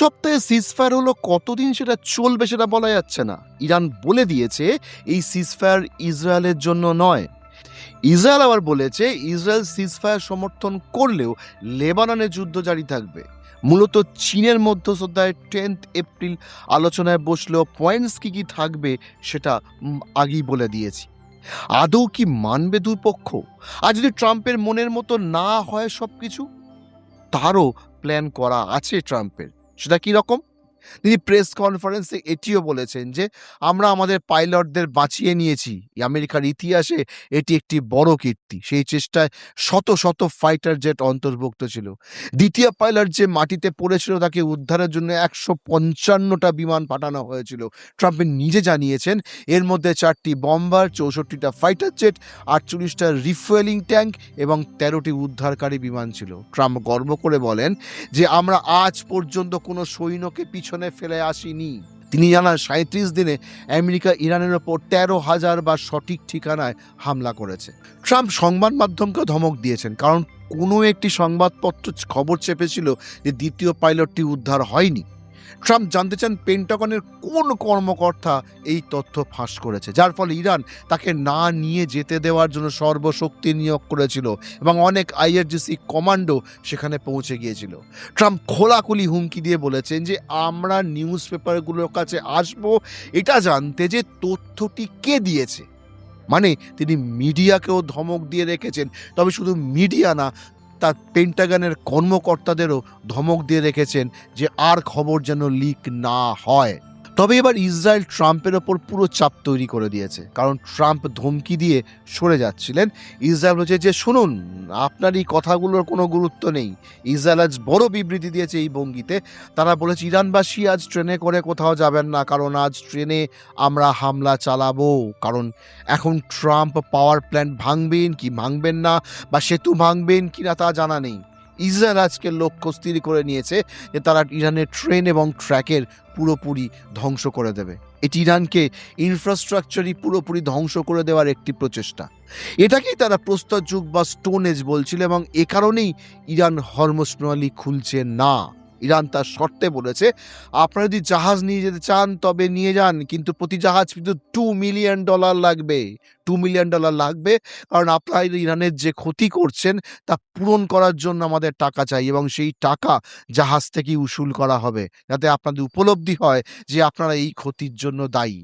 সপ্তাহে সিজফায়ার হলো, কতদিন সেটা চলবে সেটা বলা যাচ্ছে না। ইরান বলে দিয়েছে এই সিজফায়ার ইসরায়েলের জন্য নয়। ইসরায়েল আবার বলেছে ইসরায়েল সিজফায়ার সমর্থন করলেও লেবাননে যুদ্ধ জারি থাকবে। মূলত চীনের মধ্যস্থতায় 10 এপ্রিল আলোচনায় বসলেও পয়েন্টস কি থাকবে সেটা আগেই বলে দিয়েছি। আদৌ কি মানবে দুই পক্ষ? আর যদি ট্রাম্পের মনের মতো না হয় সবকিছু, তারও প্ল্যান করা আছে ট্রাম্পের। সেটা কি রকম? তিনি প্রেস কনফারেন্সে এটিও বলেছেন যে আমরা আমাদের পাইলটদের বাঁচিয়ে নিয়েছি। আমেরিকার ইতিহাসে এটি একটি বড় কীর্তি। সেই চেষ্টায় শত শত ফাইটার জেট অন্তর্ভুক্ত ছিল। দ্বিতীয় পাইলট যে মাটিতে পড়েছিল তাকে উদ্ধারের জন্য 155টা বিমান পাঠানো হয়েছিল। ট্রাম্প নিজে জানিয়েছেন এর মধ্যে 4টি বম্বার, 64টা ফাইটার জেট, 48টা রিফুয়েলিং ট্যাঙ্ক এবং 13টি উদ্ধারকারী বিমান ছিল। ট্রাম্প গর্ব করে বলেন যে আমরা আজ পর্যন্ত কোনো সৈন্যকে পিছনে ফেলে আসিনি। তিনি জানান 37 দিনে আমেরিকা ইরানের ওপর 13,000 বার সঠিক ঠিকানায় হামলা করেছে। ট্রাম্প সংবাদ মাধ্যমকে ধমক দিয়েছেন, কারণ কোনো একটি সংবাদপত্র খবর চেপেছিল যে দ্বিতীয় পাইলটটি উদ্ধার হয়নি। ট্রাম্প জানতে চান পেন্টাগনের কোন কর্মকর্তা এই তথ্য ফাঁস করেছে, যার ফলে ইরান তাকে না নিয়ে যেতে দেওয়ার জন্য সর্বশক্তি নিয়োগ করেছিল এবং অনেক আইআরজিসি কমান্ডো সেখানে পৌঁছে গিয়েছিল। ট্রাম্প খোলাখুলি হুমকি দিয়ে বলেছেন যে আমরা নিউজ পেপারগুলোর কাছে আসব এটা জানতে যে তথ্যটি কে দিয়েছে। মানে তিনি মিডিয়াকেও ধমক দিয়ে রেখেছেন। তবে শুধু মিডিয়া না, তার পেন্টাগনের কর্মকর্তাদেরও ধমক দিয়ে রেখেছেন যে আর খবর যেন লিক না হয়। তবে এবার ইসরায়েল ট্রাম্পের ওপর পুরো চাপ তৈরি করে দিয়েছে, কারণ ট্রাম্প ধমকি দিয়ে সরে যাচ্ছিলেন। ইসরায়েল বলছে যে শুনুন, আপনার এই কথাগুলোর কোনো গুরুত্ব নেই। ইসরায়েল আজ বড় বিবৃতি দিয়েছে এই ভঙ্গিতে। তারা বলেছে ইরানবাসী আজ ট্রেনে করে কোথাও যাবেন না, কারণ আজ ট্রেনে আমরা হামলা চালাবো। কারণ এখন ট্রাম্প পাওয়ার প্ল্যান্ট ভাঙবেন কি ভাঙবেন না, বা সেতু ভাঙবেন কি না তা জানা নেই। ইসরায়েল আজকে লক্ষ্য স্থির করে নিয়েছে যে তারা ইরানের ট্রেন এবং ট্র্যাকের পুরোপুরি ধ্বংস করে দেবে। এটি ইরানকে ইনফ্রাস্ট্রাকচারই পুরোপুরি ধ্বংস করে দেওয়ার একটি প্রচেষ্টা। এটাকেই তারা প্রস্তর যুগ বা স্টোন এজ বলছিল, এবং এ কারণেই ইরান হরমুজ প্রণালী খুলছে না। ইরান তার শর্তে বলেছে আপনারা যদি জাহাজ নিয়ে যেতে চান তবে নিয়ে যান, কিন্তু প্রতি জাহাজ কিন্তু $2 মিলিয়ন লাগবে। $2 মিলিয়ন লাগবে, কারণ আপনারা ইরানের যে ক্ষতি করছেন তা পূরণ করার জন্য আমাদের টাকা চাই, এবং সেই টাকা জাহাজ থেকেই উসুল করা হবে, যাতে আপনাদের উপলব্ধি হয় যে আপনারা এই ক্ষতির জন্য দায়ী।